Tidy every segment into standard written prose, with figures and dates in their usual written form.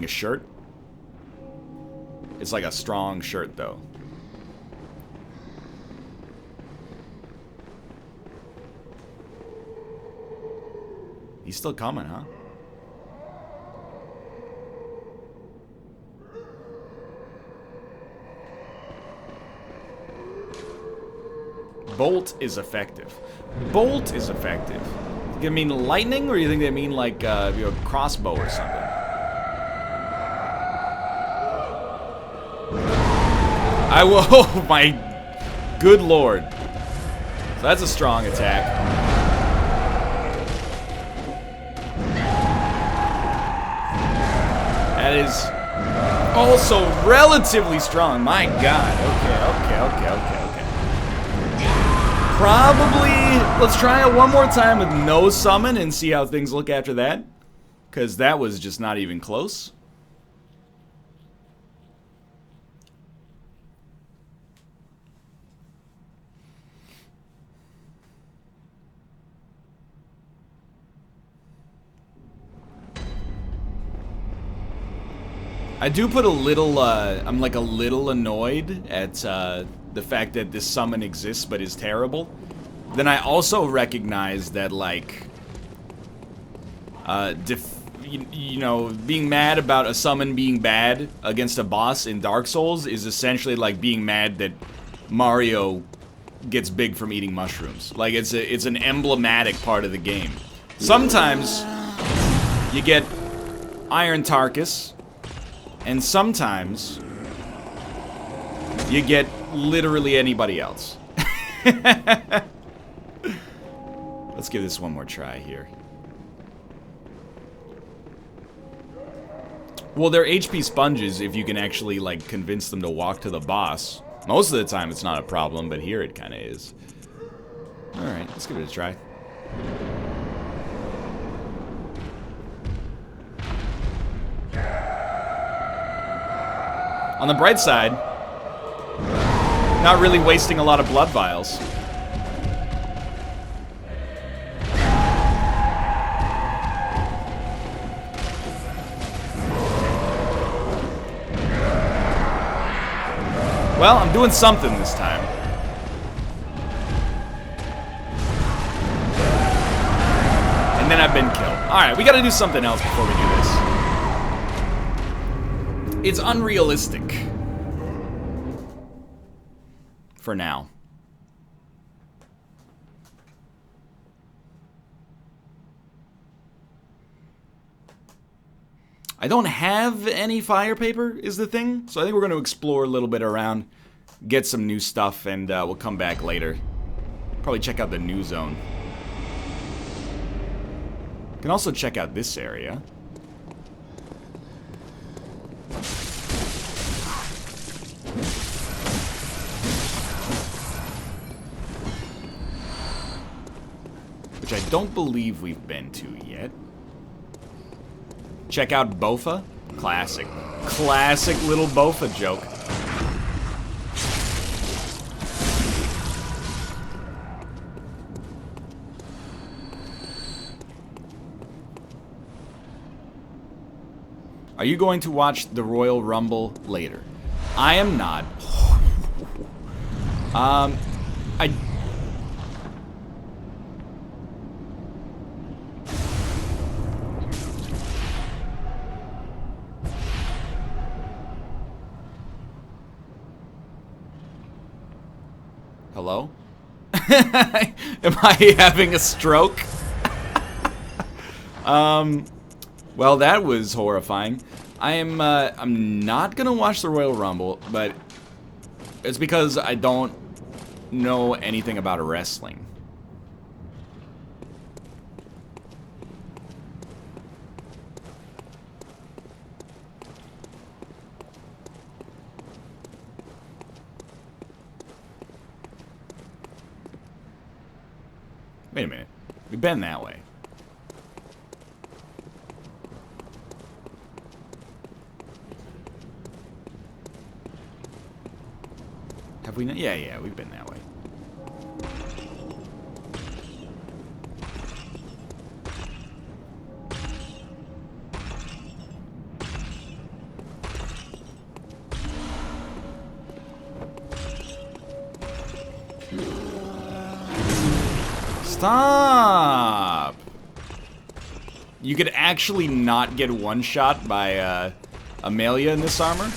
a shirt. It's like a strong shirt, though. He's still coming, huh? Bolt is effective. Bolt is effective. You mean lightning, or you think they mean like a crossbow or something? I will. Oh my good lord! So that's a strong attack. That is also relatively strong. My god. Okay. Probably, let's try it one more time with no summon and see how things look after that. Because that was just not even close. I do put a little, I'm like a little annoyed at the fact that this summon exists but is terrible. Then I also recognize that, like, you know, being mad about a summon being bad against a boss in Dark Souls is essentially like being mad that Mario gets big from eating mushrooms. Like, it's an emblematic part of the game. Sometimes you get Iron Tarkus, and sometimes you get literally anybody else. Let's give this one more try here. Well, they're HP sponges if you can actually, like, convince them to walk to the boss. Most of the time it's not a problem, but here it kind of is. Alright, let's give it a try. On the bright side, not really wasting a lot of blood vials. Well, I'm doing something this time. And then I've been killed. Alright, we gotta do something else before we do this. It's unrealistic. For now. I don't have any fire paper, is the thing. So I think we're going to explore a little bit around, get some new stuff, and we'll come back later. Probably check out the new zone. Can also check out this area. Which I don't believe we've been to yet. Check out Bofa. Classic. Classic little Bofa joke. Are you going to watch the Royal Rumble later? I am not. Hello? Am I having a stroke? Well, that was horrifying. I'm not gonna watch the Royal Rumble, but it's because I don't know anything about wrestling. Wait a minute. We've been that way. Have we not? Yeah, we've been that way. Stop! You could actually not get one-shot by Amelia in this armor.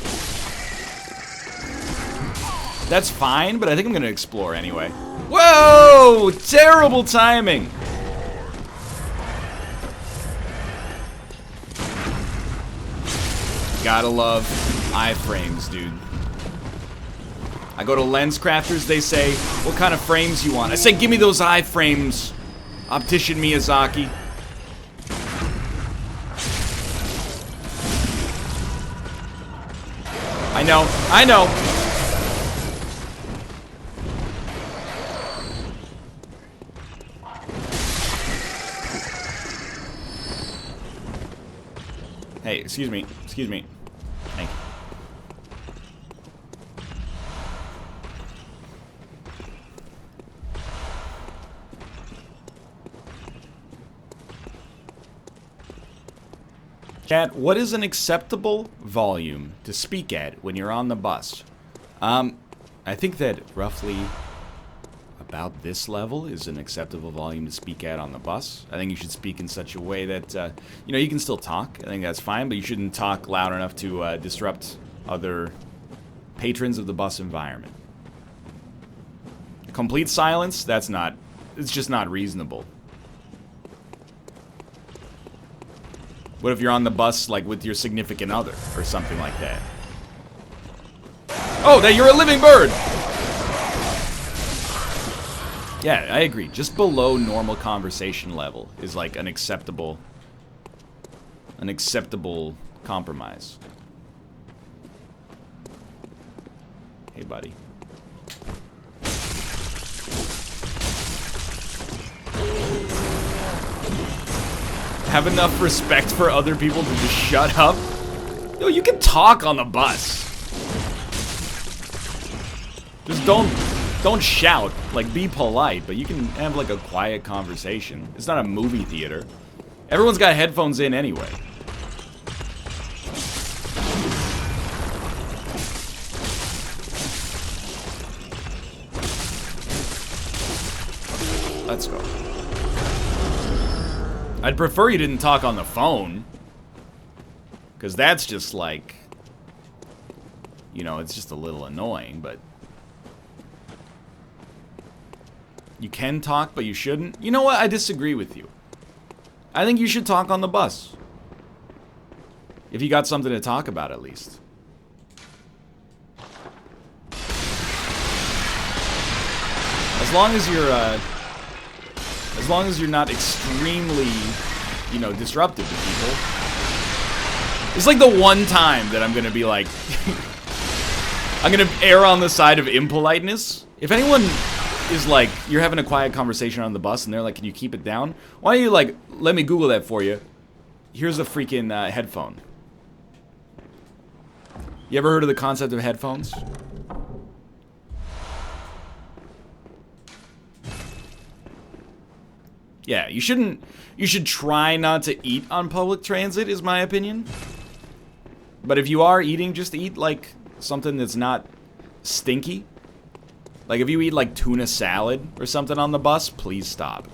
That's fine, but I think I'm gonna explore anyway. Whoa! Terrible timing! Gotta love iframes, dude. I go to lens crafters, they say, what kind of frames you want? I say, give me those iframes, Optician Miyazaki. I know, I know. Hey, excuse me, excuse me. Thank you. Chat, what is an acceptable volume to speak at when you're on the bus? I think that roughly about this level is an acceptable volume to speak at on the bus. I think you should speak in such a way that, you know, you can still talk. I think that's fine, but you shouldn't talk loud enough to disrupt other patrons of the bus environment. Complete silence? That's not, it's just not reasonable. What if you're on the bus, like, with your significant other, or something like that? Oh, that you're a living bird! Yeah, I agree. Just below normal conversation level is, like, an acceptable compromise. Hey, buddy. Have enough respect for other people to just shut up? Yo, you can talk on the bus. Just don't shout. Like, be polite, but you can have, like, a quiet conversation. It's not a movie theater. Everyone's got headphones in anyway. Let's go. I'd prefer you didn't talk on the phone. Because that's just like, you know, it's just a little annoying, but you can talk, but you shouldn't. You know what? I disagree with you. I think you should talk on the bus. If you got something to talk about, at least. As long as you're not extremely, you know, disruptive to people. It's like the one time that I'm gonna be like, I'm gonna err on the side of impoliteness. If anyone is like, you're having a quiet conversation on the bus and they're like, can you keep it down? Why don't you, like, let me Google that for you. Here's a freaking headphone. You ever heard of the concept of headphones? Yeah, you should try not to eat on public transit, is my opinion. But if you are eating, just eat, like, something that's not stinky. Like, if you eat, like, tuna salad or something on the bus, please stop.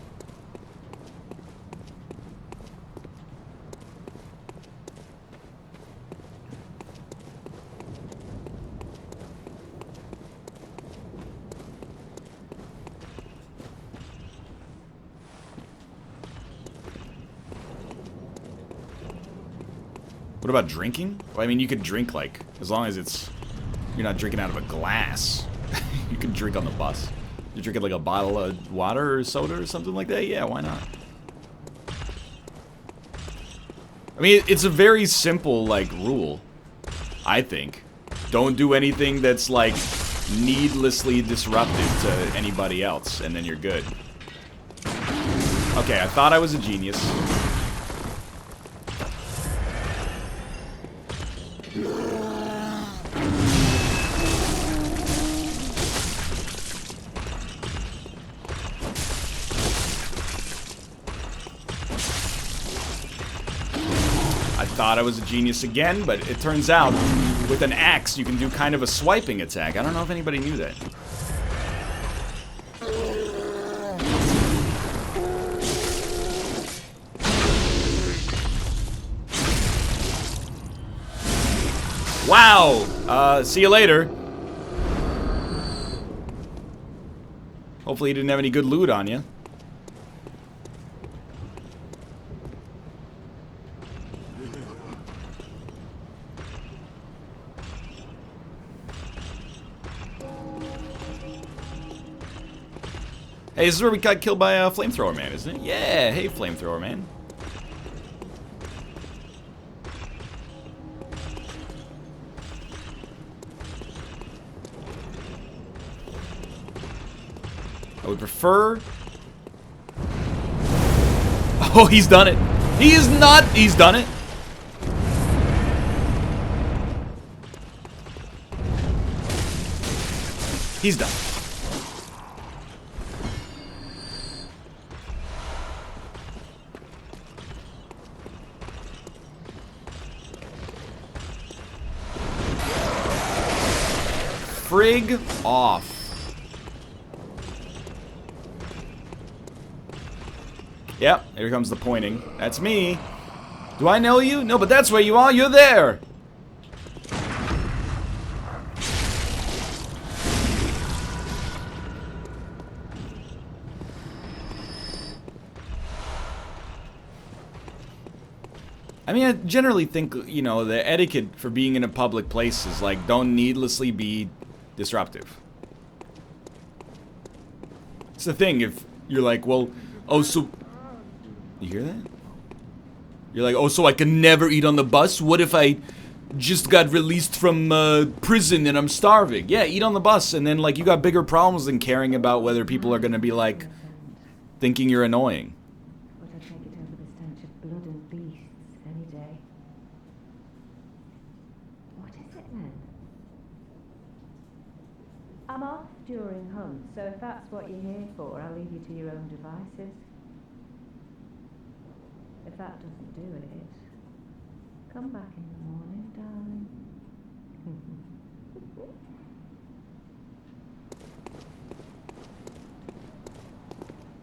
What about drinking? Well, I mean, you could drink, like, as long as you're not drinking out of a glass. You can drink on the bus. You're drinking, like, a bottle of water or soda or something like that? Yeah, why not? I mean, it's a very simple, like, rule, I think. Don't do anything that's, like, needlessly disruptive to anybody else, and then you're good. Okay, I thought I was a genius. Thought I was a genius again, but it turns out with an axe you can do kind of a swiping attack. I don't know if anybody knew that. Wow! See you later. Hopefully you didn't have any good loot on you. Hey, this is where we got killed by a flamethrower man, isn't it? Yeah, hey, flamethrower man. I would prefer... Oh, he's done it. He is not... He's done it. He's done. Frig off. Yep, here comes the pointing. That's me. Do I know you? No, but that's where you are. You're there. I mean, I generally think, you know, the etiquette for being in a public place is like, don't needlessly be disruptive. It's the thing, if you're like, well, oh, so... You hear that? You're like, oh, so I can never eat on the bus? What if I just got released from prison and I'm starving? Yeah, eat on the bus, and then, like, you got bigger problems than caring about whether people are gonna be, like, thinking you're annoying. But I'd take it over the stench of blood and beasts any day. What is it then? I'm off during hunts, so if that's what you're here for, I'll leave you to your own devices. If that doesn't do it, come back in the morning, darling.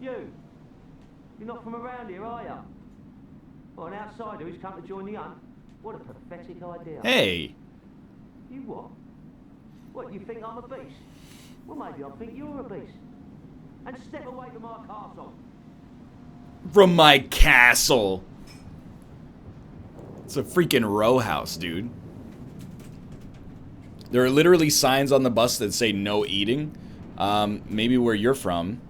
You're not from around here, are you? Or an outsider who's come to join the hunt? What a pathetic idea. Hey! You what? What, you think I'm a beast? Well, maybe I think you're a beast. And step away from my castle. From my castle! It's a freaking row house, dude. There are literally signs on the bus that say no eating. Maybe where you're from.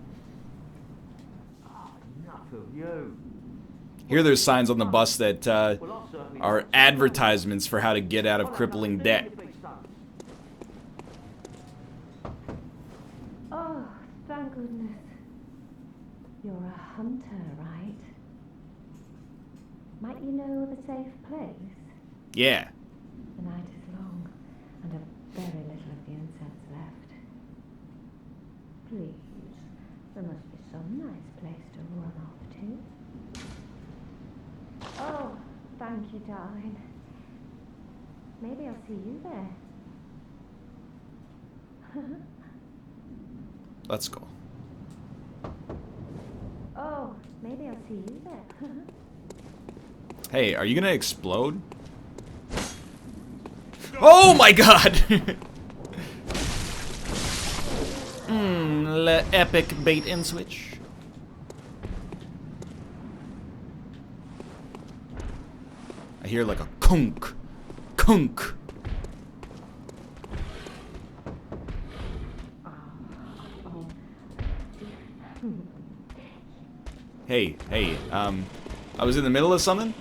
Oh, enough of you. Here there's signs on the bus that are advertisements for how to get out of crippling debt. Oh, thank goodness. You're a hunter, right? Might you know of a safe place? Yeah. The night is long, and a very little of the incense left. Please, there must be some nice place to run off to. Oh, thank you, darling. Maybe I'll see you there. Let's go. Oh, maybe I'll see you there. Hey, are you gonna explode? Oh my god! Le epic bait and switch. I hear like a kunk. Kunk. Hey, I was in the middle of something?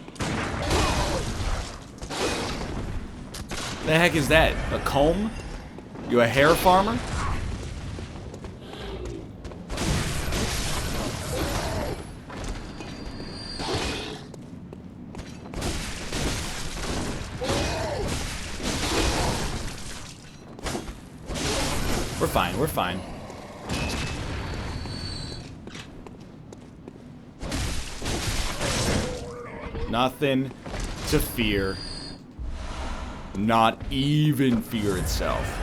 The heck is that? A comb? You a hair farmer? We're fine, we're fine. Nothing to fear. Not even fear itself.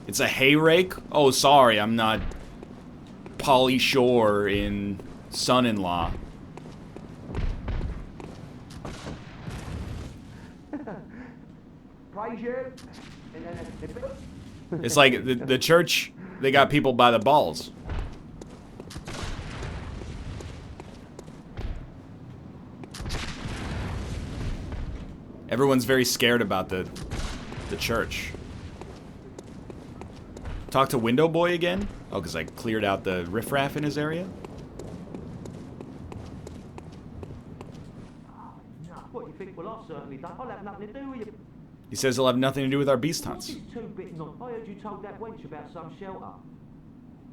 It's a hay rake? Oh, sorry, I'm not Polly Shore in Son-in-Law. praise you. It's like the church, they got people by the balls. Everyone's very scared about the church. Talk to Window Boy again? Oh, because I cleared out the riffraff in his area? What do you think? Well, I've certainly done. I'll have nothing to do with you. He says he'll have nothing to do with our beast hunts. What's this two-bit knock? I heard you told that wench about some shelter.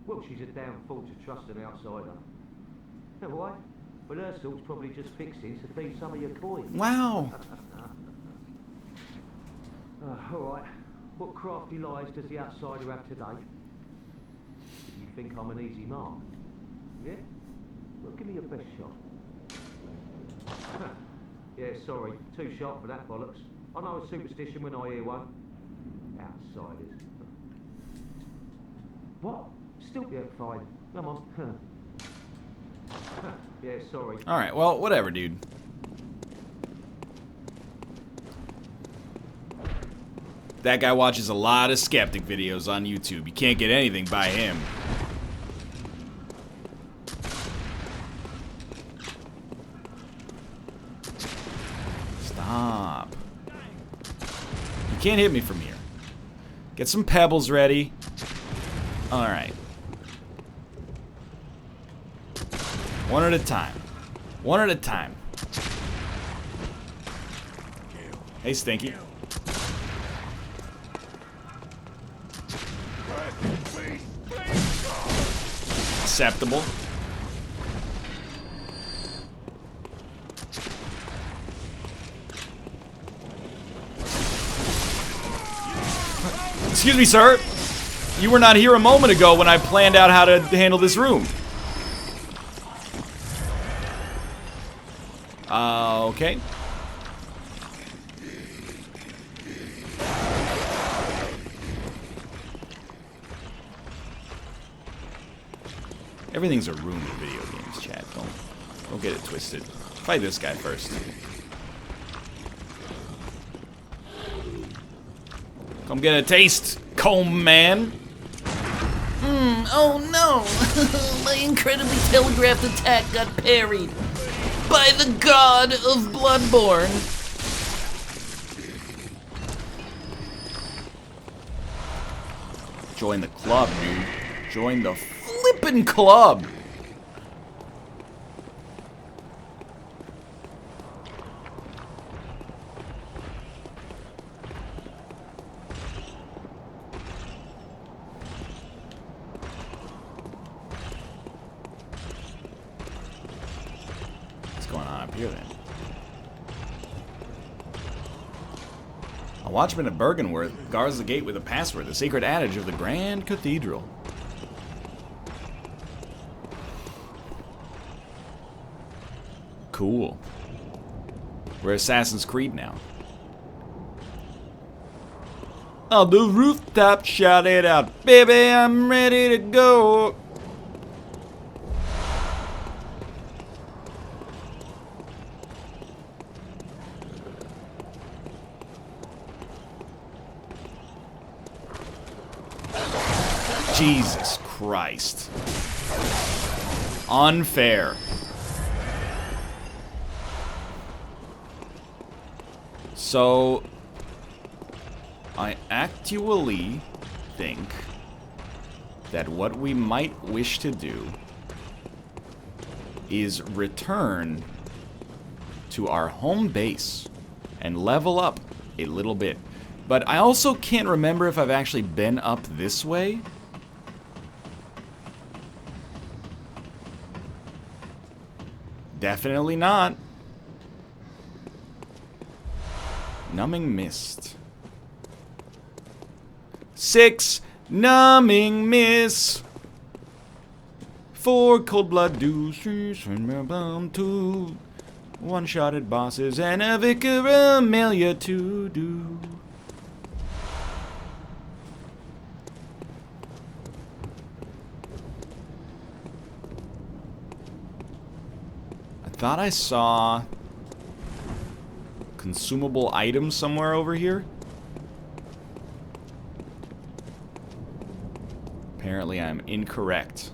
Well, she's a damn fool to trust an outsider. Never why? But her sort's probably just fixing to feed some of your coins. Wow. All right. What crafty lies does the outsider have today? You think I'm an easy mark? Yeah? Well, give me your best shot. Yeah, sorry. Too sharp for that bollocks. I know a superstition when I hear one. Outsiders. What? Still get fine. Come on. Yeah, sorry. Alright, well, whatever, dude. That guy watches a lot of skeptic videos on YouTube. You can't get anything by him. Stop. You can't hit me from here. Get some pebbles ready. Alright. One at a time. One at a time. Hey, Stinky. Acceptable. Excuse me, sir. You were not here a moment ago when I planned out how to handle this room. Okay. Everything's a room in video games, chat. Don't get it twisted. Fight this guy first. Come get a taste, comb man. Oh no! My incredibly telegraphed attack got parried by the god of Bloodborne. Join the club, dude. Join the flippin' club. What's going on up here then? A watchman of Bergenworth guards the gate with a password, the sacred adage of the Grand Cathedral. Cool. We're Assassin's Creed now. On the rooftop, shout it out, baby, I'm ready to go. Jesus Christ. Unfair. So, I actually think that what we might wish to do is return to our home base and level up a little bit. But I also can't remember if I've actually been up this way. Definitely not. Numbing mist. 6 numbing mist. 4 cold blood deuces and 2 one-shotted bosses and a vicar Amelia to do. I thought I saw consumable items somewhere over here. Apparently I'm incorrect.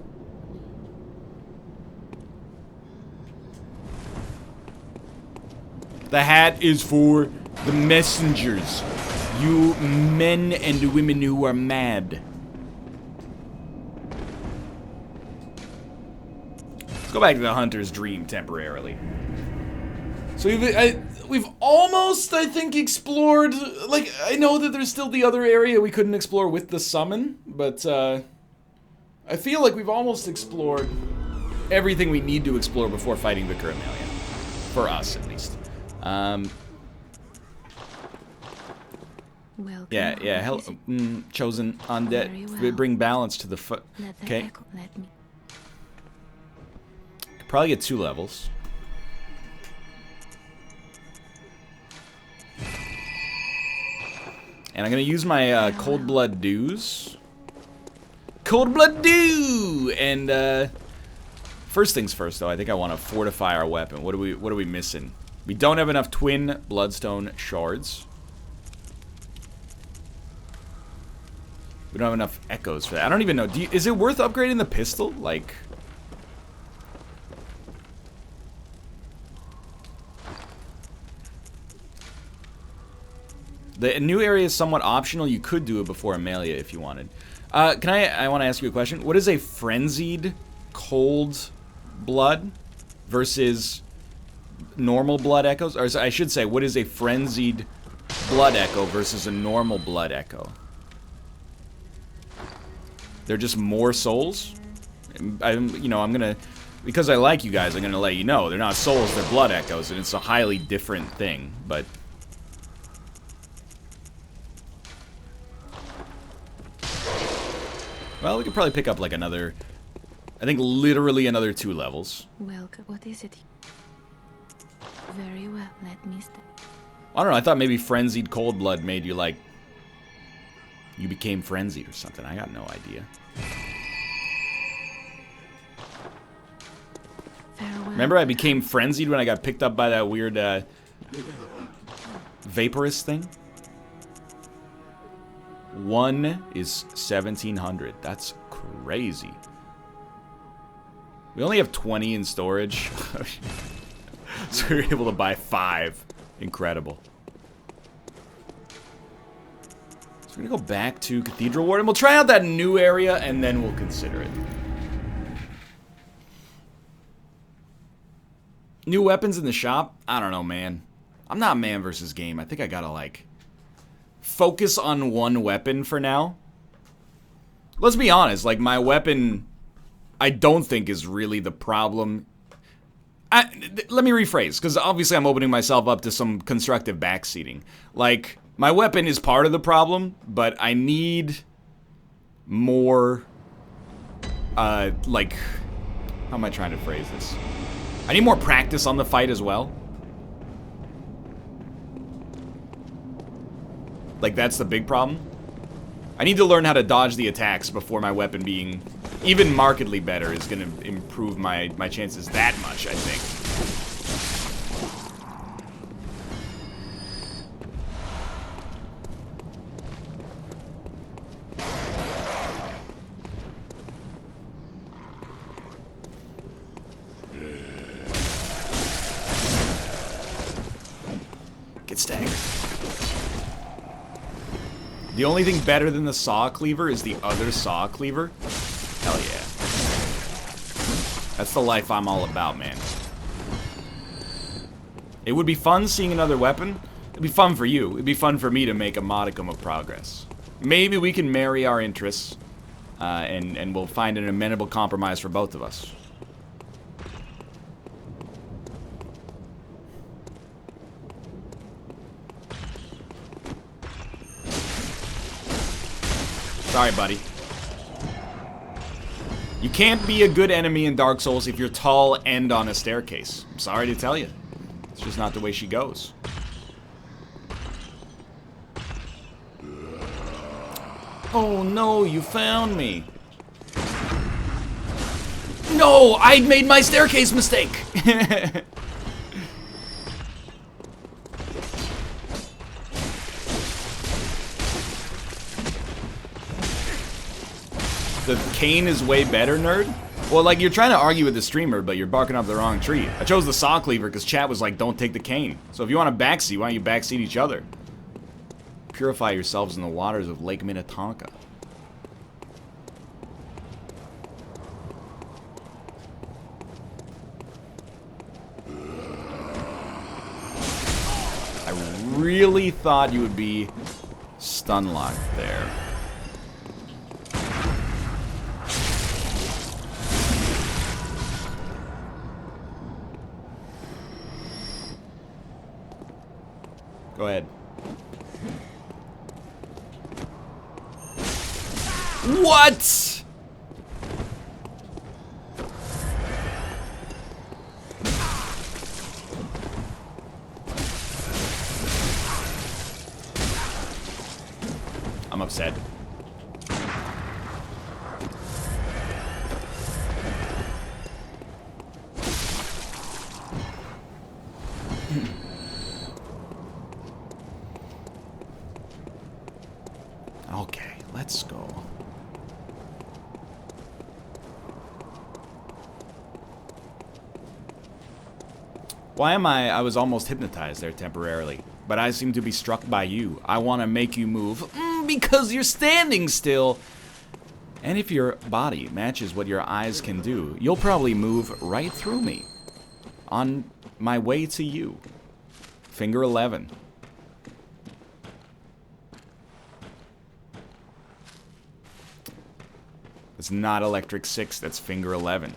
The hat is for the messengers. You men and women who are mad. Let's go back to the hunter's dream temporarily. So we've almost, I think, explored, like, I know that there's still the other area we couldn't explore with the summon, but I feel like we've almost explored everything we need to explore before fighting Vicar Amelia. For us, at least. Yeah, hell, chosen undead, well. Bring balance to the foot. Okay. Could probably get 2 levels. And I'm gonna use my Cold Blood Dews. Cold Blood Dew! And first things first, though, I think I want to fortify our weapon. What are we missing? We don't have enough twin bloodstone shards. We don't have enough echoes for that. I don't even know. Is it worth upgrading the pistol? Like, the new area is somewhat optional. You could do it before Amelia if you wanted. I want to ask you a question. What is a frenzied cold blood versus normal blood echoes? Or I should say, what is a frenzied blood echo versus a normal blood echo? They're just more souls? I'm gonna, because I like you guys, I'm gonna let you know. They're not souls, they're blood echoes, and it's a highly different thing, but... Well, we could probably pick up like another, I think literally another 2 levels. Welcome. What is it? Very well, let me start. I don't know, I thought maybe frenzied cold blood made you like, you became frenzied or something. I got no idea. Farewell. Remember I became frenzied when I got picked up by that weird vaporous thing? 1 is 1,700. That's crazy. We only have 20 in storage. So we were able to buy 5. Incredible. So we're gonna go back to Cathedral Ward, and we'll try out that new area, and then we'll consider it. New weapons in the shop? I don't know, man. I'm not man versus game. I think I gotta, like, focus on one weapon for now. Let's be honest, like, my weapon, I don't think is really the problem. Let me rephrase, because obviously I'm opening myself up to some constructive backseating. Like, my weapon is part of the problem, but I need more, like, how am I trying to phrase this? I need more practice on the fight as well. Like, that's the big problem. I need to learn how to dodge the attacks before my weapon being even markedly better is going to improve my chances that much, I think. Get staggered. The only thing better than the saw cleaver is the other saw cleaver. Hell yeah. That's the life I'm all about, man. It would be fun seeing another weapon. It'd be fun for you. It'd be fun for me to make a modicum of progress. Maybe we can marry our interests, and we'll find an amenable compromise for both of us. Sorry, buddy. You can't be a good enemy in Dark Souls if you're tall and on a staircase. I'm sorry to tell you. It's just not the way she goes. Oh no, you found me. No, I made my staircase mistake. The cane is way better, nerd? Well, like, you're trying to argue with the streamer, but you're barking up the wrong tree. I chose the saw cleaver because chat was like, don't take the cane. So if you want to backseat, why don't you backseat each other? Purify yourselves in the waters of Lake Minnetonka. I really thought you would be stun locked there. Go ahead. What? I'm upset. Okay, let's go. Why am I was almost hypnotized there temporarily, but I seem to be struck by you. I want to make you move, because you're standing still. And if your body matches what your eyes can do, you'll probably move right through me. On my way to you. Finger 11. It's not electric 6, that's finger 11.